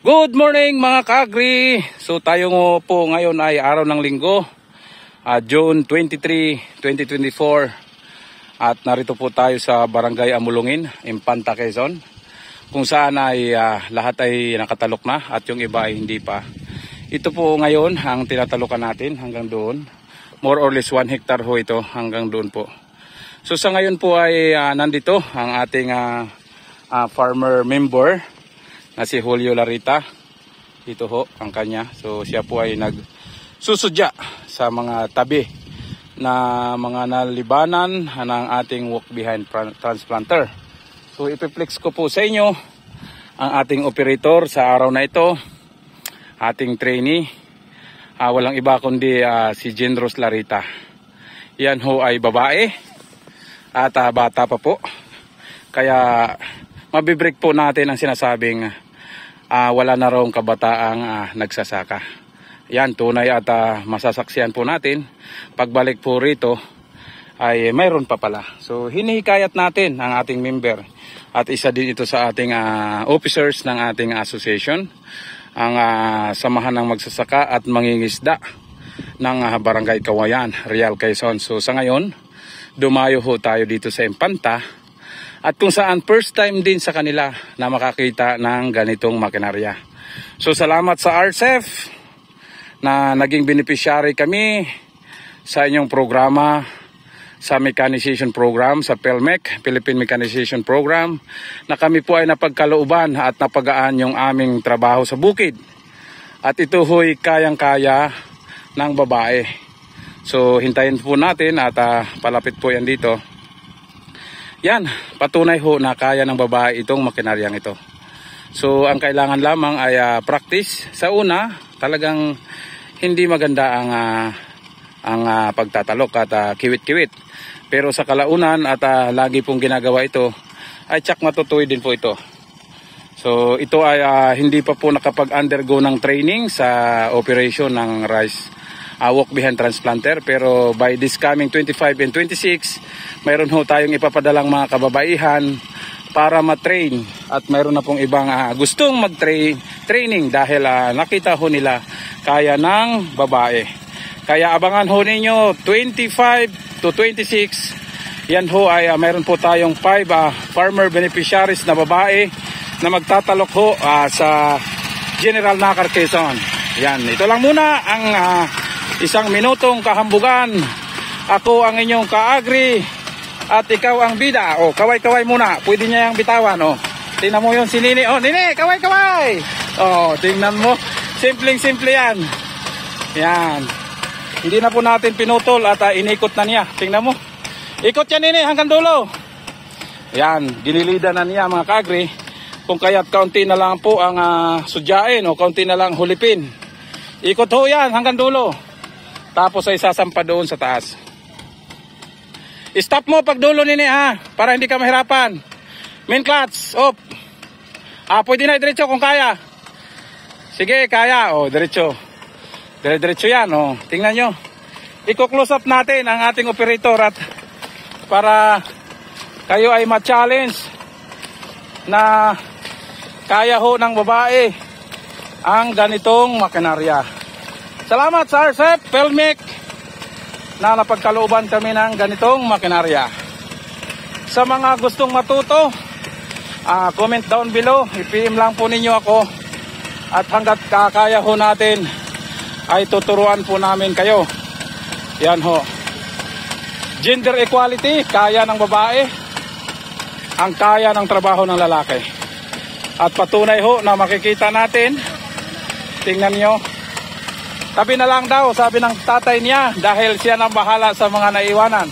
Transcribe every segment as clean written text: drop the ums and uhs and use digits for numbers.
Good morning mga kaagri. So tayo po ngayon ay araw ng linggo, June 23, 2024. At narito po tayo sa Barangay Amulungin, Impanta, Quezon, kung saan ay lahat ay nakatalok na at yung iba ay hindi pa. Ito po ngayon ang tinatalukan natin hanggang doon. More or less 1 hectare ho ito hanggang doon po. So sa ngayon po ay nandito ang ating farmer member na si Julio Larita. Ito ho ang kanya. So siya po ay nagsusudya sa mga tabi na mga nalibanan ng ating walk behind transplanter. So ipiplex ko po sa inyo ang ating operator sa araw na ito, ating trainee. Walang iba kundi si Jendros Larita. Yan ho ay babae at bata pa po. Kaya mabibreak po natin ang sinasabing wala na raw kabataang nagsasaka. Yan, tunay at masasaksihan po natin. Pagbalik po rito ay mayroon pa pala. So hinihikayat natin ang ating member at isa din ito sa ating officers ng ating association, ang samahan ng magsasaka at mangingisda ng Barangay Kawayan, Real Quezon. So sa ngayon, dumayo ho tayo dito sa Impanta. At kung saan first time din sa kanila na makakita ng ganitong makinarya. So salamat sa RCEF na naging beneficiary kami sa inyong programa, sa mechanization program, sa PELMEC, Philippine Mechanization Program, na kami po ay napagkalooban at napagaan yung aming trabaho sa bukid. At ito ho'y kayang-kaya ng babae. So hintayin po natin at palapit po yan dito. Yan, patunay ho na kaya ng babae itong makinaryang ito. So ang kailangan lamang ay practice. Sa una, talagang hindi maganda ang pagtatalok at kiwit-kiwit. Pero sa kalaunan at lagi pong ginagawa ito, ay tsak matutuwi din po ito. So ito ay hindi pa po nakapag-undergo ng training sa operation ng rice walk behind transplanter, pero by this coming 25 and 26 mayroon ho tayong ipapadalang mga kababaihan para matrain at mayroon na pong ibang gustong mag-training dahil nakita ho nila kaya ng babae. Kaya abangan ho ninyo 25 to 26. Yan ho ay mayroon po tayong 5 farmer beneficiaries na babae na magtatalok ho sa General Nakar, Quezon. Yan, ito lang muna ang isang minutong kahambugan. Ako ang inyong kaagri at ikaw ang bida. O, kaway-kaway muna. Pwede niya yung bitawan. O, tingnan mo yun si Nini. O, Nini, kaway-kaway. O, tingnan mo. Simpleng-simple yan. Yan. Hindi na po natin pinutol at inikot na niya. Tingnan mo. Ikot yan, Nini, hanggang dulo. Yan. Ginilida na niya mga kaagri. Kung kaya't kaunti na lang po ang sudyain o kaunti na lang hulipin. Ikot ho yan hanggang dulo. Tapos ay sasampa doon sa taas. Stop mo pag dulo, Nini, para hindi ka mahirapan. Main clutch, off. Pwede na diretso kung kaya. Sige, kaya. O, diretso. Diretso yan. O, tingnan nyo. Iko-close up natin ang ating operator at para kayo ay ma-challenge na kaya ho ng babae ang ganitong makinarya. Salamat sa RCEF, PELMEC na napagkalooban kami ng ganitong makinarya. Sa mga gustong matuto, comment down below, i-PM lang po ninyo ako at hanggat kakaya ho natin ay tuturuan po namin kayo. Yan ho. Gender equality, kaya ng babae ang kaya ng trabaho ng lalaki. At patunay ho na makikita natin, tingnan nyo, tabi na lang daw, sabi ng tatay niya, dahil siya nang bahala sa mga naiwanan.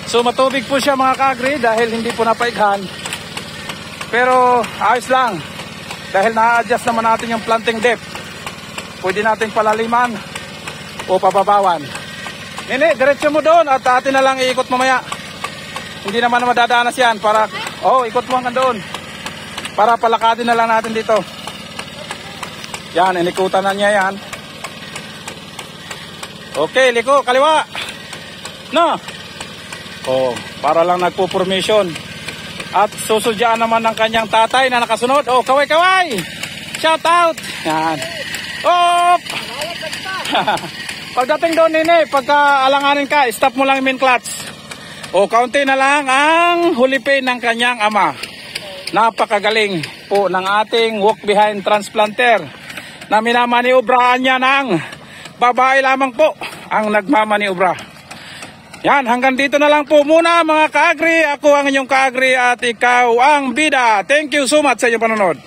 So matubig po siya mga kaagri dahil hindi po napaighan. Pero ayos lang, dahil na-adjust naman natin yung planting depth. Pwede natin palaliman o pababawan. Nini, diretso mo doon at atin na lang iikot mamaya. Hindi naman madadanas yan para, ikot mo hanggang doon. Para palakadin na lang natin dito. Yan, inikutan na niya yan. Okay, liko, kaliwa. No. Para lang nagpo-formation. At susudyaan naman ng kanyang tatay na nakasunod. Oh, kaway-kaway! Shout out! Yan. Op! Pagdating doon nini, pagka alanganin ka, stop mo lang yung main clutch. O, kaunti na lang ang hulipin ng kanyang ama. Napakagaling po ng ating walk behind transplanter na minamaniubrahan niya ng babae lamang po ang nagmamaniubra. Yan, hanggang dito na lang po muna mga ka-agri. Ako ang inyong ka-agri at ikaw ang bida. Thank you so much sa inyong panonood.